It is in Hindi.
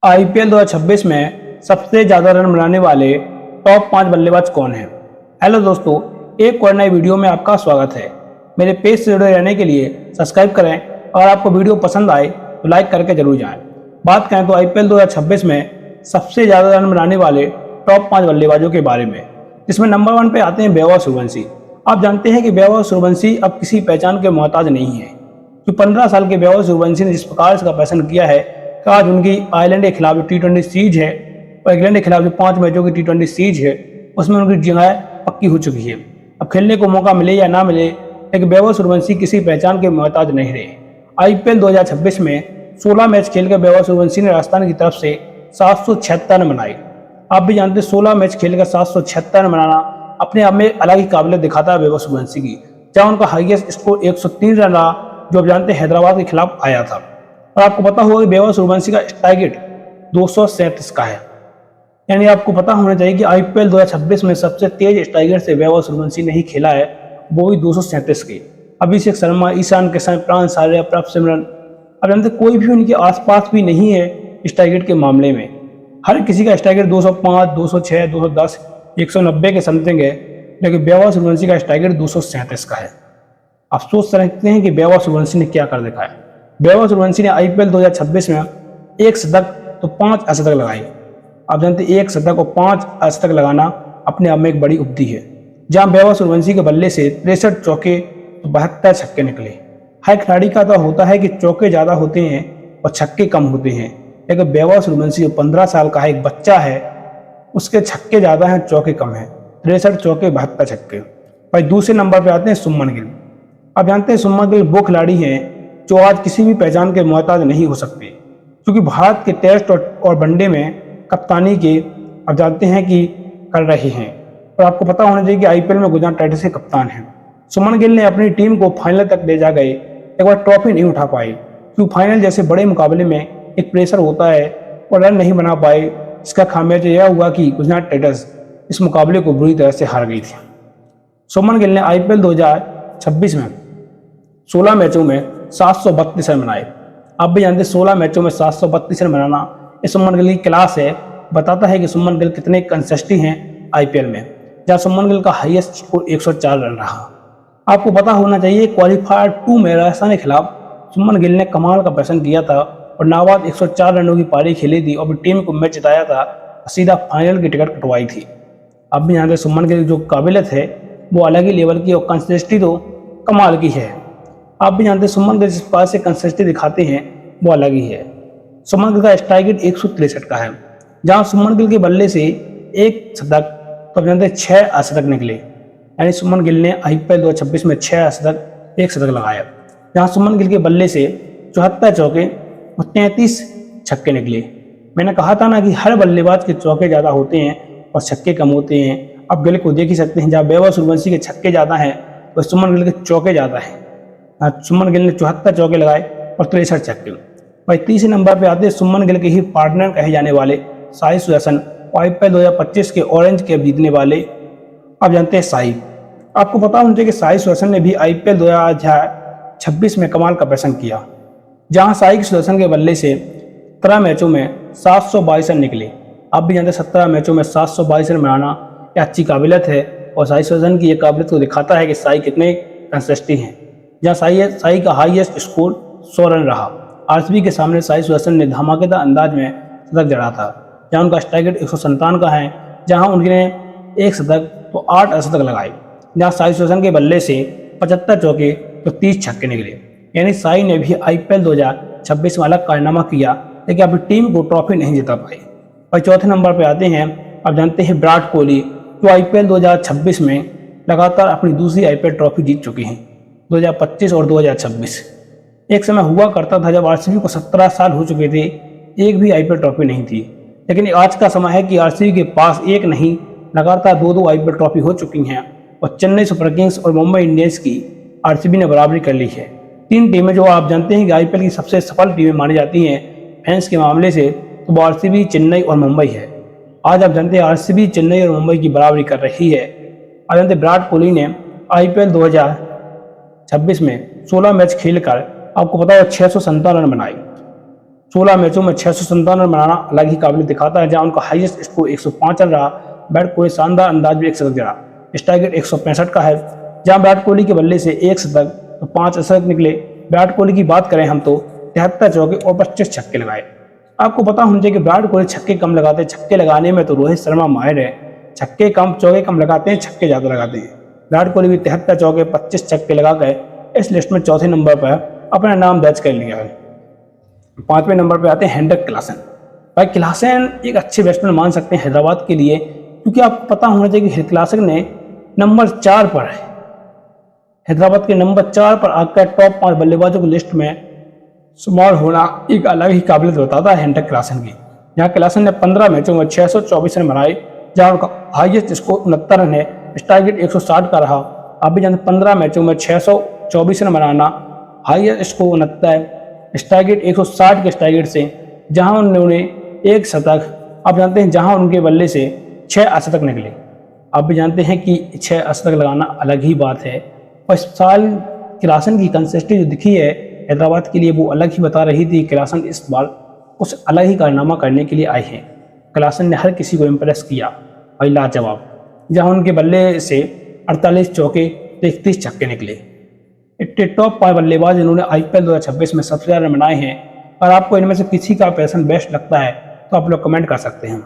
आईपीएल 2026 में सबसे ज्यादा रन बनाने वाले टॉप 5 बल्लेबाज कौन हैं? हेलो दोस्तों, एक और नई वीडियो में आपका स्वागत है। मेरे पेज से जुड़े रहने के लिए सब्सक्राइब करें और आपको वीडियो पसंद आए तो लाइक करके जरूर जाएं। बात करें तो आईपीएल 2026 में सबसे ज्यादा रन बनाने वाले टॉप 5 बल्लेबाजों के बारे में, जिसमें नंबर 1 पे आते हैं वैभव सूर्यवंशी। आप जानते हैं कि वैभव सूर्यवंशी अब किसी पहचान के मोहताज नहीं है। जो 15 साल के वैभव सूर्यवंशी ने जिस प्रकार इसका प्रदर्शन किया है कि आज उनकी आयरलैंड के खिलाफ जो T20 सीरीज है और इंग्लैंड के खिलाफ जो 5 मैचों की T20 सीरीज है उसमें उनकी जगह पक्की हो चुकी है। अब खेलने को मौका मिले या ना मिले, लेकिन वैभव सूर्यवंशी किसी पहचान के मोहताज नहीं रहे। आईपीएल 2026 में 16 मैच खेलकर वैभव सूर्यवंशी ने राजस्थान की तरफ से 776 रन बनाए। आप भी जानते हैं 16 मैच खेलकर 776 रन बनाना अपने आप में अलग ही काबिलियत दिखाता है वैभव सूर्यवंशी की, जहां उनका हाईएस्ट स्कोर 103 रन रहा, जो आप जानते हैं हैदराबाद के खिलाफ आया था। और आपको पता होगा कि वैभव सूर्यवंशी का स्ट्राइक रेट 237 का है। यानी आपको पता होना चाहिए कि आईपीएल 2026 में सबसे तेज स्ट्राइक रेट से वैभव सूर्यवंशी ने ही खेला है, वो भी 237 के। अभिषेक शर्मा, ईशान किशन, प्रांश आर्या, प्रभ सिमरन, अब जानते कोई भी उनके आसपास भी नहीं है स्ट्राइक रेट के मामले में। हर किसी का स्ट्राइक रेट 205, 206, 210, 190 के समथिंग है, लेकिन वैभव सूर्यवंशी का स्ट्राइक रेट 237 का है। आप सोच सकते हैं कि वैभव सूर्यवंशी ने क्या कर दिखाया। वैभव सूर्यवंशी ने आईपीएल 2026 में एक शतक तो 5 अर्धशतक लगाए। आप जानते हैं एक शतक और 5 अर्धशतक लगाना अपने आप में एक बड़ी उपलब्धि है, जहां वैभव सूर्यवंशी के बल्ले से 63 चौके तो 72 छक्के निकले। हर खिलाड़ी का तो होता है कि चौके ज्यादा होते हैं और छक्के कम होते हैं, लेकिन वैभव सूर्यवंशी जो 15 साल का है, एक बच्चा है, उसके छक्के ज्यादा हैं, चौके कम हैं। 63 चौके 72 छक्के। भाई दूसरे नंबर पर आते हैं सुमन गिल। आप जानते हैं सुमन गिल वो खिलाड़ी हैं जो आज किसी भी पहचान के मोहताज नहीं हो सकते, क्योंकि भारत के टेस्ट और वनडे में कप्तानी के आप जानते हैं कि कर रहे हैं। और आपको पता होना चाहिए कि आईपीएल में गुजरात टाइटंस के कप्तान हैं। सुमन गिल ने अपनी टीम को फाइनल तक ले जा गए, एक बार ट्रॉफी नहीं उठा पाए, क्योंकि फाइनल जैसे बड़े मुकाबले में एक प्रेशर होता है और रन नहीं बना पाए। इसका खामियाजा यह हुआ कि गुजरात टाइटंस इस मुकाबले को बुरी तरह से हार गई थी। सुमन गिल ने आईपीएल 2026 में 16 मैचों में 732 रन बनाए। आप भी जानते हैं 16 मैचों में 732 रन बनाना इस सुमन गिल की क्लास है, बताता है कि सुमन गिल कितने कंसिस्टेंट हैं आईपीएल में, जहां सुमन गिल का हाईएस्ट स्कोर 104 रन रहा। आपको पता होना चाहिए क्वालीफायर 2 में राजस्थान के खिलाफ सुमन गिल ने कमाल का प्रदर्शन किया था और नाबाद 104 रनों की पारी खेली थी और टीम को मैच जिताया था और सीधा फाइनल की टिकट कटवाई थी। आप भी जानते हैं सुमन गिल जो काबिलियत है वो अलग ही लेवल की और कंसिस्टेंसी तो कमाल की है। आप भी जानते हैं सुमन गिल जिस पास से कंसिस्टेंसी दिखाते हैं वो अलग ही है। सुमन गिल का स्ट्राइक रेट 163 का है, जहां सुमन गिल के बल्ले से एक शतक तो आप जानते हैं 6 अर्धशतक निकले। यानी सुमन गिल ने आईपीएल 2026 में 6 अर्धशतक, एक शतक लगाया, जहां सुमन गिल के बल्ले से 74 चौके और 33 छक्के निकले। मैंने कहा था ना कि हर बल्लेबाज के चौके ज़्यादा होते हैं और छक्के कम होते हैं। आप गिल को देख ही सकते हैं, जहाँ वैभव सूर्यवंशी के छक्के ज़्यादा हैं और सुमन गिल के चौके ज़्यादा हैं। सुमन गिल ने 74 चौके लगाए और 63 छक्के। भाई तीसरे नंबर पे आते हैं सुमन गिल के ही पार्टनर कहे जाने वाले साई सुदर्शन, आईपीएल 2025 के ऑरेंज कैप जीतने वाले। आप जानते हैं साई, आपको पता होना चाहिए कि साई सुदर्शन ने भी आईपीएल 2026 में कमाल का प्रदर्शन किया, जहां साई सुदर्शन के बल्ले से 17 मैचों में 722 रन निकले। आप भी जानते हैं 17 मैचों में 722 रन बनाना यह अच्छी काबिलियत है और साई सुदर्शन की यह काबिलियत को दिखाता है कि साई कितने कंसिस्टेंट हैं। जहाँ साई का हाईएस्ट स्कोर 100 रन रहा। आरसीबी के सामने साई सुदर्शन ने धमाकेदार अंदाज में शतक जड़ा था, जहाँ उनका स्ट्राइक रेट 157 का है, जहाँ उनने एक शतक तो 8 अर्धशतक लगाए, जहाँ साई सुदर्शन के बल्ले से 75 चौके तो 30 छक्के निकले। यानी साई ने भी आईपीएल 2026 में अलग कारनामा किया, लेकिन अभी टीम को ट्रॉफी नहीं जिता पाई। और चौथे नंबर पर आते हैं, आप जानते हैं विराट कोहली, जो आईपीएल 2026 में लगातार अपनी दूसरी आईपीएल ट्रॉफी जीत चुके हैं, 2025 और 2026। एक समय हुआ करता था जब आरसीबी को 17 साल हो चुके थे, एक भी आईपीएल ट्रॉफी नहीं थी। लेकिन आज का समय है कि आरसीबी के पास एक नहीं लगातार 2 आईपीएल ट्रॉफी हो चुकी हैं और चेन्नई सुपर किंग्स और मुंबई इंडियंस की आरसीबी ने बराबरी कर ली है। 3 टीमें जो आप जानते हैं कि आईपीएल की सबसे सफल टीमें मानी जाती हैं फैंस के मामले से, तो वो आरसीबी, चेन्नई और मुंबई है। आज आप जानते हैं आरसीबी, चेन्नई और मुंबई की बराबरी कर रही है। आप जानते हैं विराट कोहली ने आईपीएल 2026 में 16 मैच खेलकर आपको पता है 657 रन बनाए। 16 मैचों में 657 रन बनाना अलग ही काबिलियत दिखाता है। जहां उनका हाईएस्ट स्कोर 105 रन रहा। विराट कोहली शानदार अंदाज में एक शतक जड़ा। स्ट्राइक रेट 165 का है। जहां विराट कोहली के बल्ले से एक शतक तो 5 शतक निकले। विराट कोहली की बात करें हम तो 73 चौके और 25 छक्के लगाए। आपको पता होना चाहिए कि विराट कोहली छक्के कम लगाते हैं। छक्के लगाने में तो रोहित शर्मा माहिर है। छक्के कम चौके कम लगाते हैं, छक्के ज़्यादा लगाते हैं। विराट कोहली भी 73 चौके 25 छक्के लगा कर इस लिस्ट में चौथे नंबर पर अपना नाम दर्ज कर लिया है। 5वें नंबर पर आते हैं हेनरिक क्लासन। भाई क्लासन एक अच्छे बैट्समैन मान सकते हैं हैदराबाद के लिए, क्योंकि आपको पता होना चाहिए कि क्लासन ने नंबर 4 पर है, हैदराबाद के नंबर 4 पर आकर टॉप 5 बल्लेबाजों की लिस्ट में शुमार होना एक अलग ही काबिलियत बताता है हेनरिक क्लासन की। यहाँ क्लासन ने 15 मैचों में 624 रन बनाए। जहाँ उनका हाईएस्ट स्कोर 69 रन है। स्ट्राइक रेट 160 का रहा। आप भी जानते 15 मैचों में 624 रन बनाना, हाईएस्ट स्कोर 69, स्ट्राइक रेट 160 के स्ट्राइक रेट से, जहाँ उन्होंने एक शतक, आप जानते हैं जहाँ उनके बल्ले से 6 अशतक निकले। आप भी जानते हैं कि 6 अशतक लगाना अलग ही बात है। और इस साल क्लासन की कंसिस्टेंसी जो दिखी है हैदराबाद के लिए वो अलग ही बता रही थी। क्लासन इस बार कुछ अलग ही कारनामा करने के लिए आए हैं। क्लासन ने हर किसी को इम्प्रेस किया और लाजवाब। जहां उनके बल्ले से 48 चौके तो 31 छक्के निकले। इतने टॉप 5 बल्लेबाज इन्होंने IPL 2026 में सबसे ज़्यादा रन बनाए हैं। और आपको इनमें से किसी का पैसन बेस्ट लगता है तो आप लोग कमेंट कर सकते हैं।